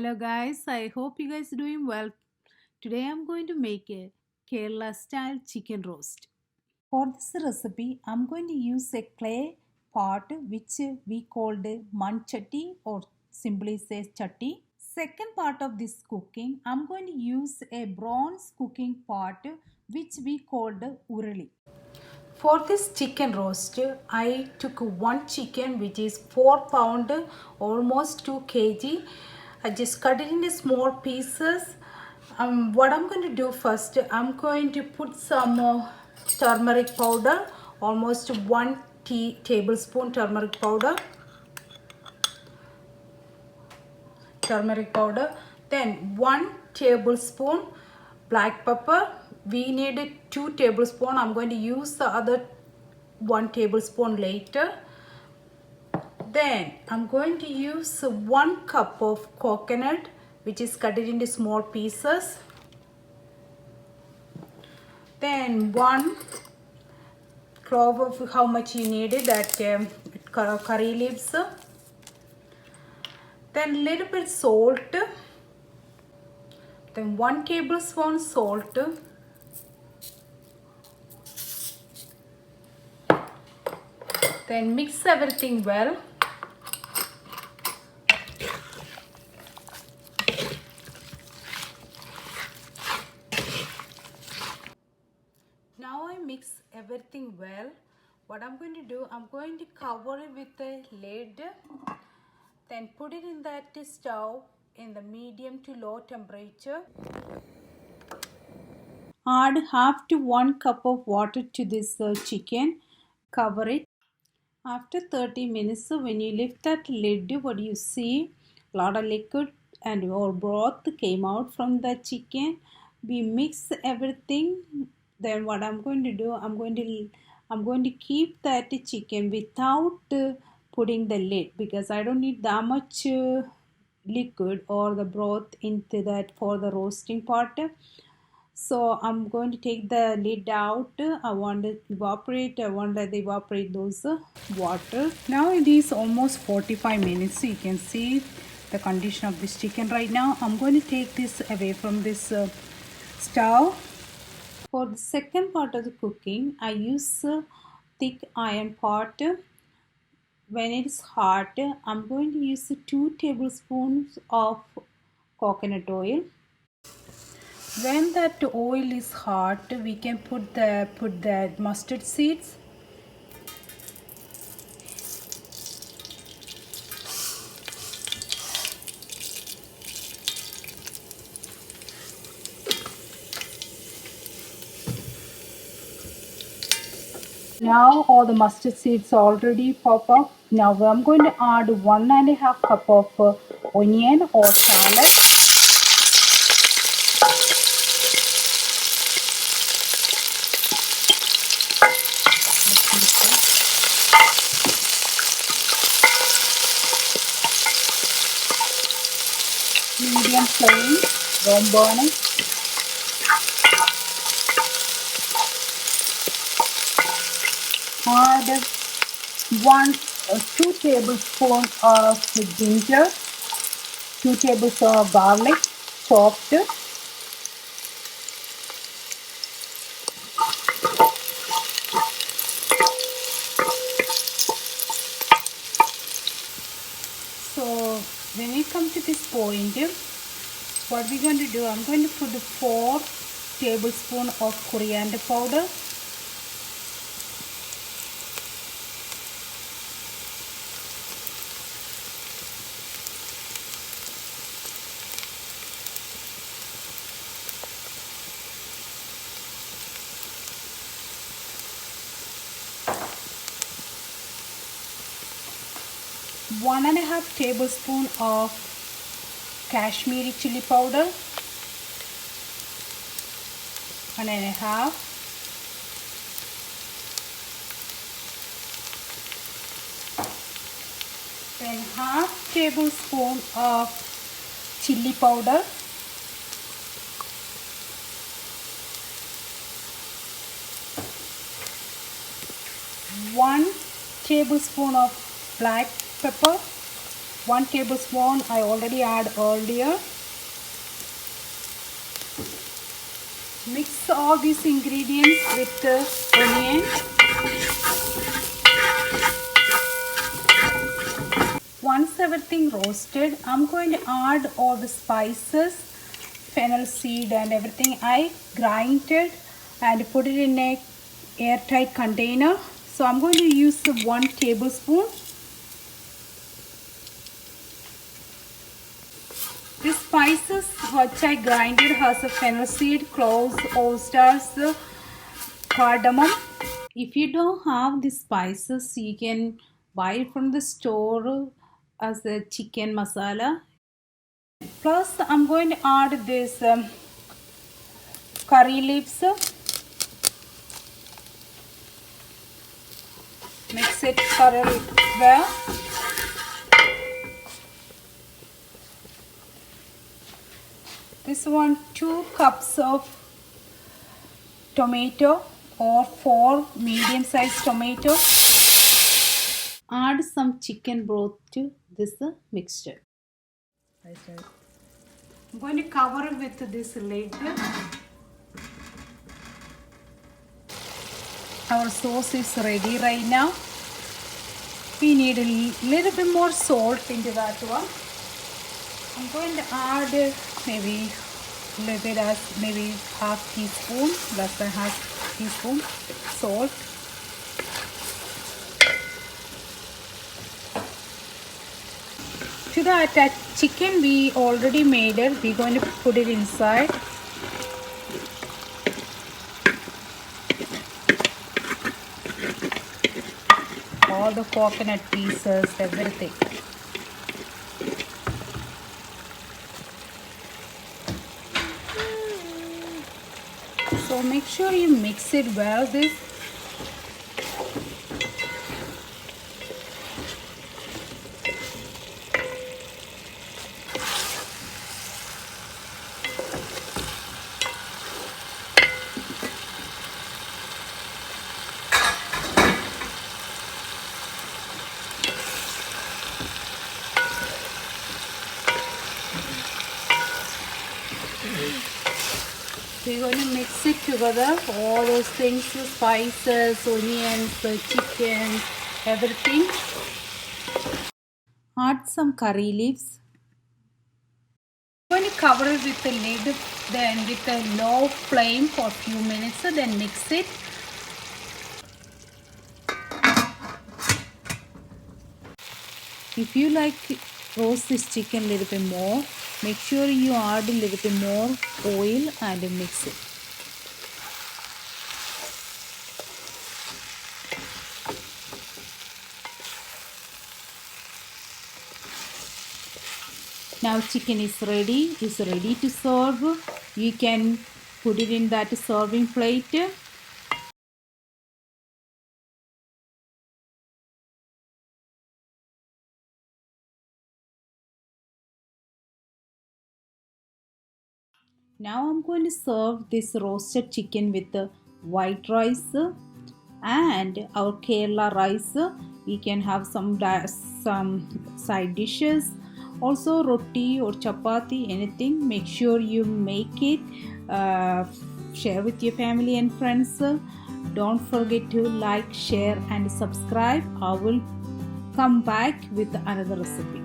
Hello guys, I hope you guys are doing well. Today I'm going to make a Kerala style chicken roast. For this recipe, I'm going to use a clay pot which we called manchatti or simply says chatti. Second part of this cooking, I'm going to use a bronze cooking pot which we called urali. For this chicken roast, I took one chicken which is 4 pound, almost 2 kg. I just cut it into small pieces. What I'm going to do first, I'm going to put some turmeric powder, almost 1 tablespoon turmeric powder, then 1 tablespoon black pepper. We needed 2 tablespoon. I'm going to use the other 1 tablespoon later. Then I'm going to use 1 cup of coconut which is cut it into small pieces. Then 1 clove of how much you needed, that curry leaves. Then little bit salt. Then 1 tablespoon salt. Then mix everything well. Now I mix everything well. What I'm going to do, I'm going to cover it with a lid. Then put it in that stove in the medium to low temperature. Add half to 1 cup of water to this chicken. Cover it. After 30 minutes, when you lift that lid, what you see, a lot of liquid and or broth came out from the chicken. We mix everything. Then what I'm going to do, I'm going to keep that chicken without putting the lid, because I don't need that much liquid or the broth into that for the roasting part. So I'm going to take the lid out. I want to let evaporate those water. Now it is almost 45 minutes. You can see the condition of this chicken right now. I'm going to take this away from this stove. For the second part of the cooking, I use thick iron pot. When it is hot, I'm going to use 2 tablespoons of coconut oil. When that oil is hot, we can put the mustard seeds. Now all the mustard seeds already pop up. Now I'm going to add 1.5 cup of onion or shallot. Medium flame, don't burn it. Add 2 tablespoons of ginger, 2 tablespoons of garlic chopped. So when we come to this point, what we're going to do, I'm going to put 4 tablespoons of coriander powder. One and a half tablespoon of Kashmiri chili powder, 1.5. Then half tablespoon of chili powder, 1 tablespoon of black pepper, 1 tablespoon I already add earlier. Mix all these ingredients with the onion. Once everything roasted, I'm going to add all the spices, fennel seed and everything. I grinded and put it in a airtight container. So I'm going to use 1 tablespoon. The spices which I grinded has a fennel seed, cloves, oysters, cardamom. If you don't have the spices, you can buy it from the store as a chicken masala. Plus, I'm going to add this curry leaves. Mix it thoroughly well. This one, 2 cups of tomato or 4 medium-sized tomato. Add some chicken broth to this mixture. I'm going to cover it with this lid. Our sauce is ready right now. We need a little bit more salt into that one. I'm going to add maybe a little bit as maybe half teaspoon, less than half teaspoon salt. To that chicken we already made it, we're going to put it inside. All the coconut pieces, everything. So make sure you mix it well. We're going to mix it together, all those things, spices, onions, the chicken, everything. Add some curry leaves. I'm going to cover it with the lid, then with a low flame for a few minutes, then mix it. If you like roast this chicken a little bit more, make sure you add a little bit more oil and mix it. Now chicken is ready to serve. You can put it in that serving plate. Now I'm going to serve this roasted chicken with the white rice and our Kerala rice. You can have some side dishes, also roti or chapati, anything. Make sure you make it, share with your family and friends. Don't forget to like, share and subscribe. I will come back with another recipe.